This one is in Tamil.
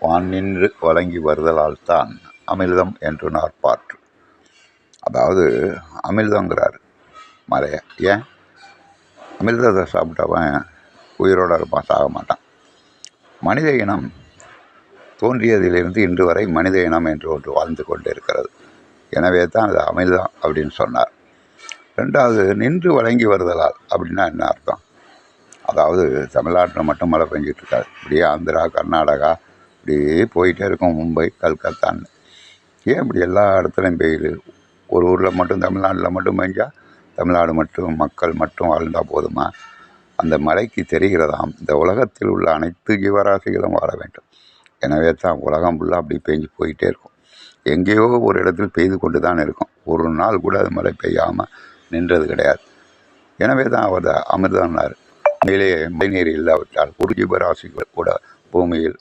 வான் நின்று வழங்கி வருதலால்தான் அமிழ்தம் என்று நாற்பாற்று. அதாவது அமிழ்தங்கிறார் மலையை. ஏன்? அமிர்தத்தை சாப்பிட்டவன் உயிரோடு இருப்பான், சாக மாட்டான். மனித இனம் தோன்றியதிலிருந்து இன்று வரை மனித இனம் என்று ஒன்று வாழ்ந்து கொண்டு இருக்கிறது. எனவே தான் அது அமிழ்தம் அப்படின்னு சொன்னார். ரெண்டாவது, நின்று வழங்கி வருதலால் அப்படின்னா என்ன அர்த்தம்? அதாவது தமிழ்நாட்டில் மட்டும் மழை பெஞ்சிட்டு இருக்காது, இப்படியே ஆந்திரா, கர்நாடகா இப்படியே போயிட்டே இருக்கும், மும்பை, கல்கத்தான்னு. ஏன் இப்படி எல்லா இடத்துலையும் பெய்யுது? ஒரு ஊரில் மட்டும், தமிழ்நாட்டில் மட்டும் பெஞ்சால் தமிழ்நாடு மட்டும் மக்கள் மட்டும் வாழ்ந்தால் போதுமா? அந்த மழைக்கு தெரிகிறதாம் இந்த உலகத்தில் உள்ள அனைத்து ஜீவராசிகளும் வாழ வேண்டும். எனவே தான் உலகம் ஃபுல்லாக அப்படி பெஞ்சு போயிட்டே இருக்கும். எங்கேயோ ஒரு இடத்தில் பெய்து கொண்டு தான் இருக்கும். ஒரு நாள் கூட அது மழை பெய்யாமல் நின்றது கிடையாது. எனவே தான் அவர் அமிர்தம்னார். மேலே மழைநீர் இல்லாவிட்டால் ஒரு ஜீவராசிகள் கூட பூமியில்